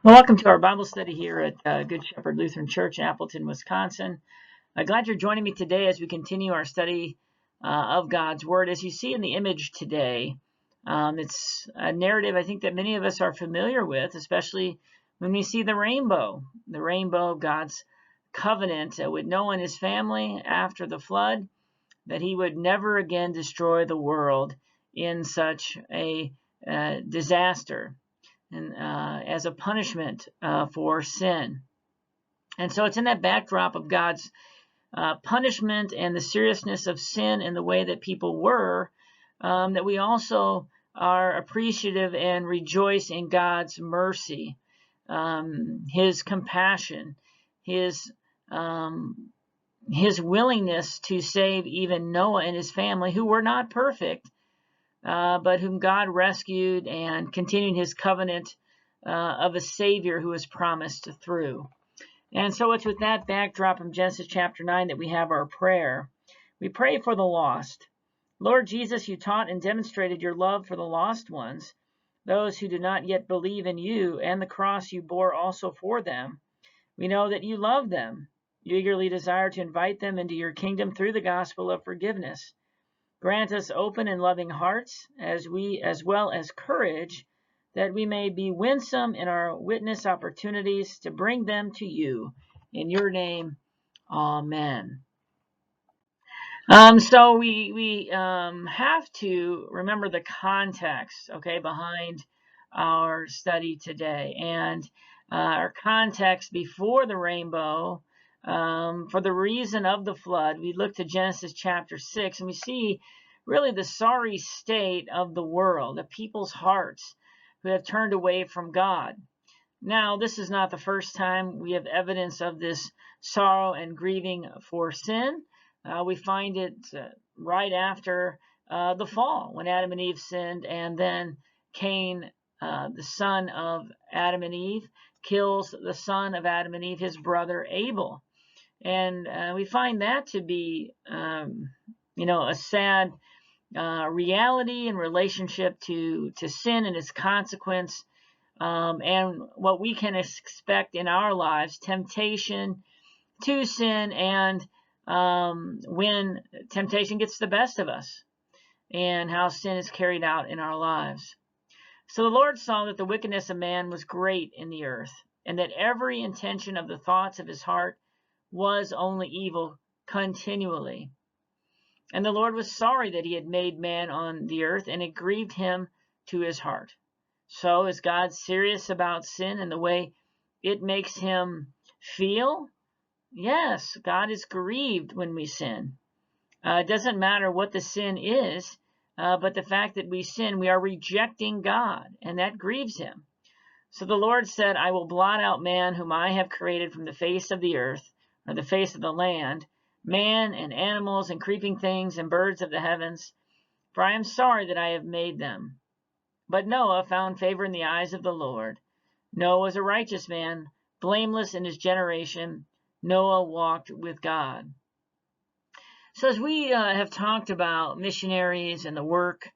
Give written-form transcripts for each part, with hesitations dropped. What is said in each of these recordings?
Well, welcome to our Bible study here at Good Shepherd Lutheran Church in Appleton, Wisconsin. Glad you're joining me today as we continue our study of God's Word. As you see in the image today, it's a narrative I think that many of us are familiar with, especially when we see the rainbow of God's covenant with Noah and his family after the flood, that he would never again destroy the world in such a disaster and as a punishment for sin. And so it's in that backdrop of God's punishment and the seriousness of sin and the way that people were that we also are appreciative and rejoice in God's mercy, His compassion, His willingness to save even Noah and his family, who were not perfect, but whom God rescued and continued his covenant of a Savior who was promised through. And so it's with that backdrop from Genesis chapter 9 that we have our prayer. We pray for the lost. Lord Jesus, you taught and demonstrated your love for the lost ones, those who do not yet believe in you, and the cross you bore also for them. We know that you love them. You eagerly desire to invite them into your kingdom through the gospel of forgiveness. Grant us open and loving hearts, as well as courage, that we may be winsome in our witness opportunities to bring them to you. In your name, amen. So we have to remember the context, okay, behind our study today. And our context before the rainbow, for the reason of the flood, we look to Genesis chapter 6, and we see really the sorry state of the world, the people's hearts who have turned away from God. Now, this is not the first time we have evidence of this sorrow and grieving for sin. We find it right after the fall, when Adam and Eve sinned, and then Cain, the son of Adam and Eve, kills the son of Adam and Eve, his brother Abel. And we find that to be, a sad reality in relationship to sin and its consequence, and what we can expect in our lives, temptation to sin, and when temptation gets the best of us, and how sin is carried out in our lives. So the Lord saw that the wickedness of man was great in the earth, and that every intention of the thoughts of his heart was only evil continually. And the Lord was sorry that he had made man on the earth, and it grieved him to his heart. So is God serious about sin and the way it makes him feel? Yes, God is grieved when we sin. It doesn't matter what the sin is, but the fact that we sin, we are rejecting God, and that grieves him. So the Lord said, I will blot out man whom I have created from the face of the earth, or the face of the land, man and animals and creeping things and birds of the heavens, for I am sorry that I have made them. But Noah found favor in the eyes of the Lord. Noah was a righteous man, blameless in his generation. Noah walked with God. So as we have talked about missionaries and the work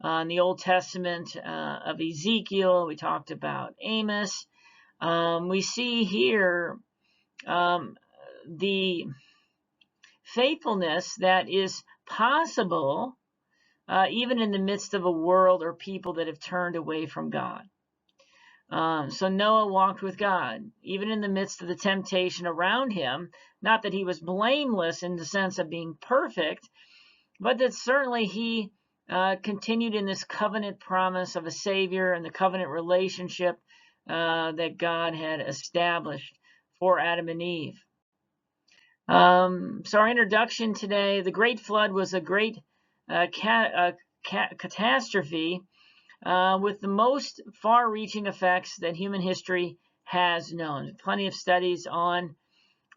in the Old Testament of Ezekiel, we talked about Amos. We see here the faithfulness that is possible even in the midst of a world or people that have turned away from God. So Noah walked with God, even in the midst of the temptation around him. Not that he was blameless in the sense of being perfect, but that certainly he continued in this covenant promise of a Savior and the covenant relationship that God had established for Adam and Eve. So our introduction today, the Great Flood was a great catastrophe with the most far-reaching effects that human history has known. Plenty of studies on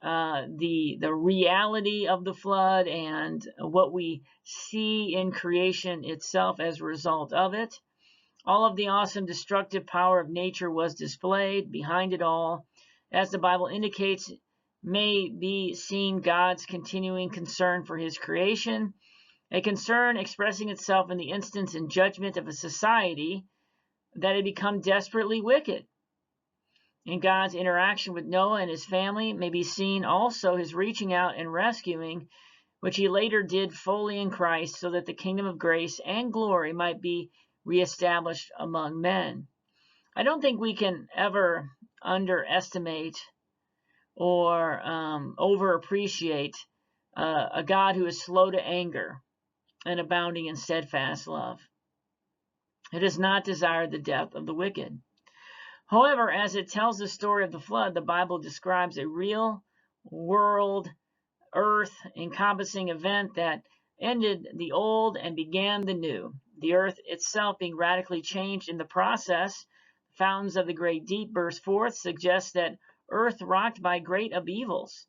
the reality of the flood and what we see in creation itself as a result of it. All of the awesome destructive power of nature was displayed. Behind it all, as the Bible indicates, may be seen God's continuing concern for his creation, a concern expressing itself in the instance and judgment of a society that had become desperately wicked. In God's interaction with Noah and his family may be seen also his reaching out and rescuing, which he later did fully in Christ, so that the kingdom of grace and glory might be reestablished among men. I don't think we can ever underestimate or overappreciate a God who is slow to anger and abounding in steadfast love. It has not desired the death of the wicked. However, as it tells the story of the flood, the Bible describes a real world, earth encompassing event that ended the old and began the new. The earth itself being radically changed in the process. Fountains of the great deep burst forth, suggests that earth rocked by great upheavals.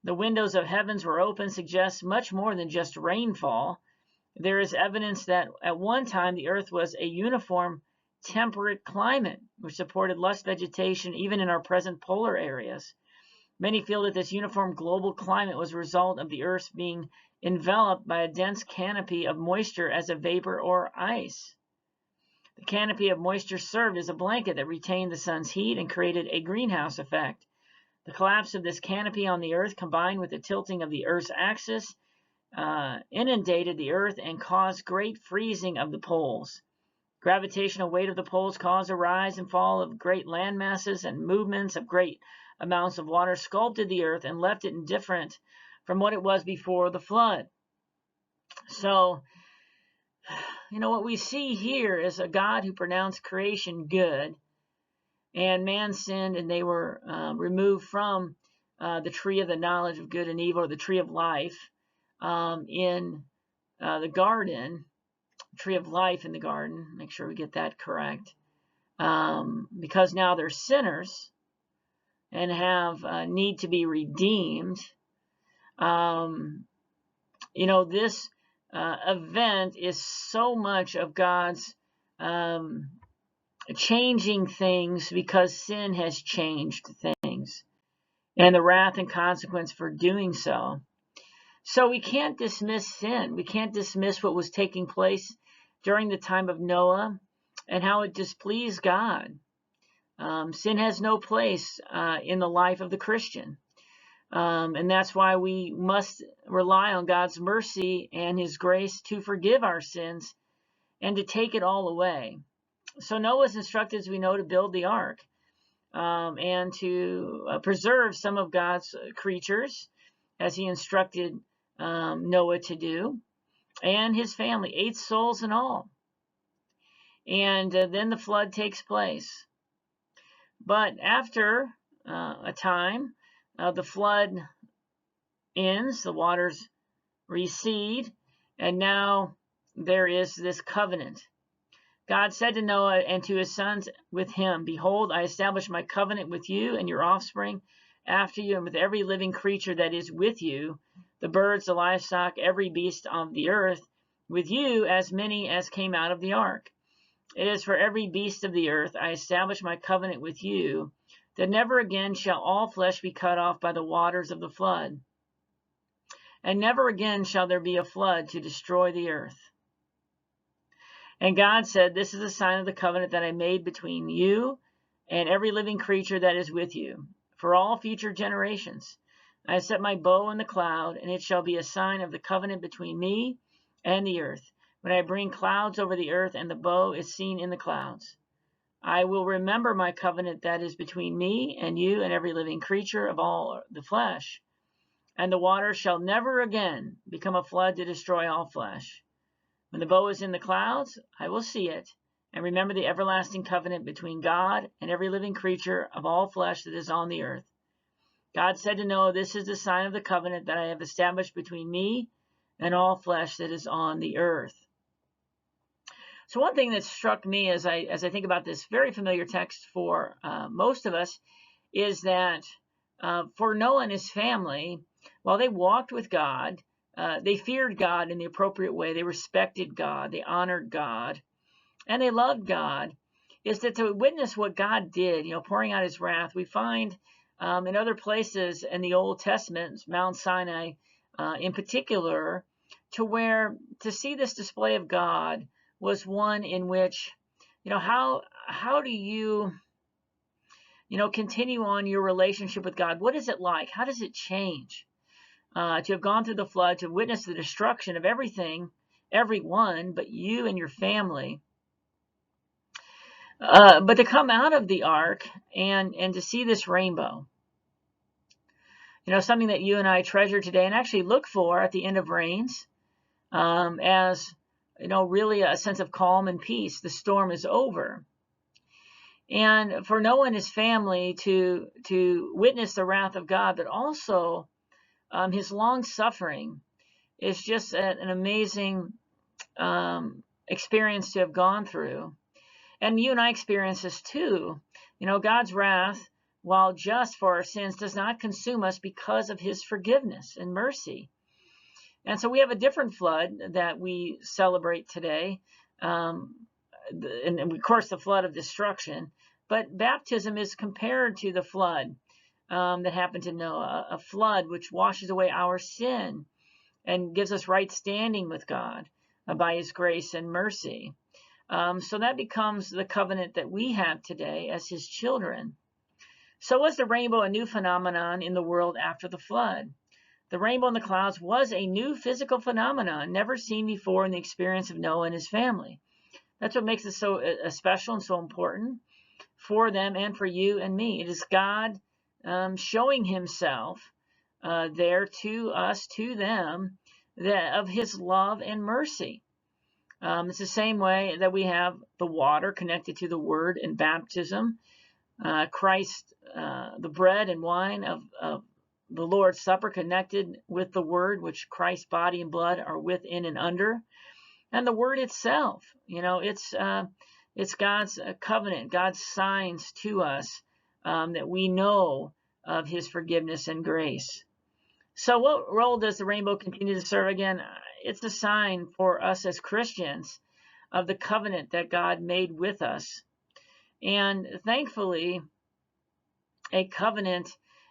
The windows of heavens were open, suggests much more than just rainfall. There is evidence that at one time the earth was a uniform temperate climate, which supported lush vegetation even in our present polar areas. Many feel that this uniform global climate was a result of the earth being enveloped by a dense canopy of moisture as a vapor or ice. The canopy of moisture served as a blanket that retained the sun's heat and created a greenhouse effect. The collapse of this canopy on the earth, combined with the tilting of the earth's axis, inundated the earth and caused great freezing of the poles. Gravitational weight of the poles caused a rise and fall of great land masses, and movements of great amounts of water sculpted the earth and left it indifferent from what it was before the flood. So, what we see here is a God who pronounced creation good, and man sinned, and they were removed from the tree of the knowledge of good and evil, or the tree of life in the garden, tree of life in the garden. Make sure we get that correct. Because now they're sinners and have need to be redeemed. This event is so much of God's changing things, because sin has changed things, and the wrath and consequence for doing so. So we can't dismiss sin. We can't dismiss what was taking place during the time of Noah and how it displeased God. Sin has no place in the life of the Christian. And that's why we must rely on God's mercy and his grace to forgive our sins and to take it all away. So Noah was instructed, as we know, to build the ark and to preserve some of God's creatures, as he instructed Noah to do, and his family, 8 souls in all. And then the flood takes place. But after a time, the flood ends, the waters recede, and now there is this covenant. God said to Noah and to his sons with him, "Behold, I establish my covenant with you and your offspring after you, and with every living creature that is with you, the birds, the livestock, every beast of the earth, with you as many as came out of the ark. It is for every beast of the earth I establish my covenant with you, that never again shall all flesh be cut off by the waters of the flood. And never again shall there be a flood to destroy the earth." And God said, "This is a sign of the covenant that I made between you and every living creature that is with you, for all future generations. I have set my bow in the cloud, and it shall be a sign of the covenant between me and the earth, when I bring clouds over the earth and the bow is seen in the clouds. I will remember my covenant that is between me and you and every living creature of all the flesh. And the water shall never again become a flood to destroy all flesh. When the bow is in the clouds, I will see it, and remember the everlasting covenant between God and every living creature of all flesh that is on the earth." God said to Noah, "This is the sign of the covenant that I have established between me and all flesh that is on the earth." So one thing that struck me as I think about this very familiar text for most of us is that for Noah and his family, while they walked with God, they feared God in the appropriate way. They respected God. They honored God. And they loved God. Is that to witness what God did, pouring out his wrath. We find in other places in the Old Testament, Mount Sinai in particular, to see this display of God was one in which, how do you continue on your relationship with God. What is it like? How does it change? To have gone through the flood, to witness the destruction of everything, everyone, but you and your family. But to come out of the ark and to see this rainbow, something that you and I treasure today and actually look for at the end of rains, as really a sense of calm and peace. The storm is over. And for Noah and his family to witness the wrath of God, but also his long suffering is just an amazing experience to have gone through. And you and I experience this too. God's wrath, while just for our sins, does not consume us because of his forgiveness and mercy. And so we have a different flood that we celebrate today. And of course, the flood of destruction. But baptism is compared to the flood that happened to Noah, a flood which washes away our sin and gives us right standing with God by his grace and mercy. So that becomes the covenant that we have today as his children. So was the rainbow a new phenomenon in the world after the flood? The rainbow in the clouds was a new physical phenomenon never seen before in the experience of Noah and his family. That's what makes it so special and so important for them and for you and me. It is God showing himself there to us, to them, of his love and mercy. It's the same way that we have the water connected to the word in baptism. Christ, the bread and wine of the Lord's Supper connected with the word, which Christ's body and blood are within and under. And the word itself, it's God's covenant, God's signs to us that we know of his forgiveness and grace. So what role does the rainbow continue to serve? Again, it's a sign for us as Christians of the covenant that God made with us. And thankfully, a covenant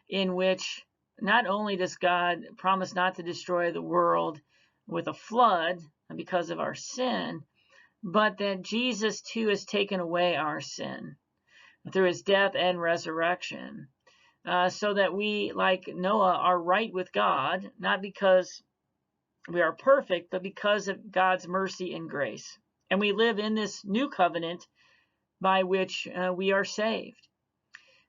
in which not only does God promise not to destroy the world with a flood because of our sin, but that Jesus too has taken away our sin through his death and resurrection, so that we, like Noah, are right with God, not because we are perfect, but because of God's mercy and grace. And we live in this new covenant by which we are saved.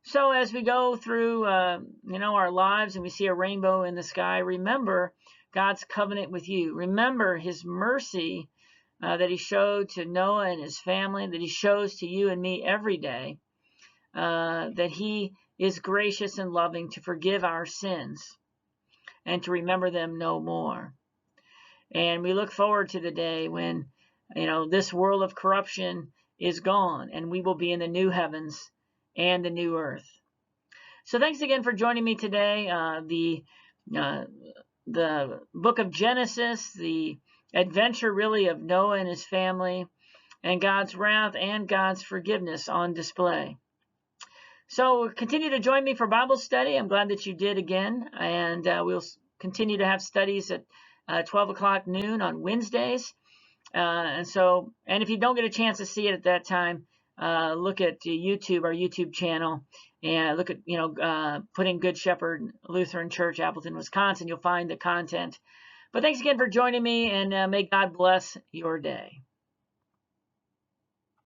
So as we go through, our lives and we see a rainbow in the sky, remember God's covenant with you. Remember his mercy that he showed to Noah and his family, that he shows to you and me every day, that he is gracious and loving to forgive our sins and to remember them no more. And we look forward to the day when, this world of corruption is gone and we will be in the new heavens and the new earth. So thanks again for joining me today. The book of Genesis, the adventure really of Noah and his family, and God's wrath and God's forgiveness on display. So continue to join me for Bible study. I'm glad that you did again, and we'll continue to have studies at 12 o'clock noon on Wednesdays. And if you don't get a chance to see it at that time, look at YouTube, our YouTube channel, and look at, put in Good Shepherd Lutheran Church, Appleton, Wisconsin. You'll find the content. But thanks again for joining me, and may God bless your day.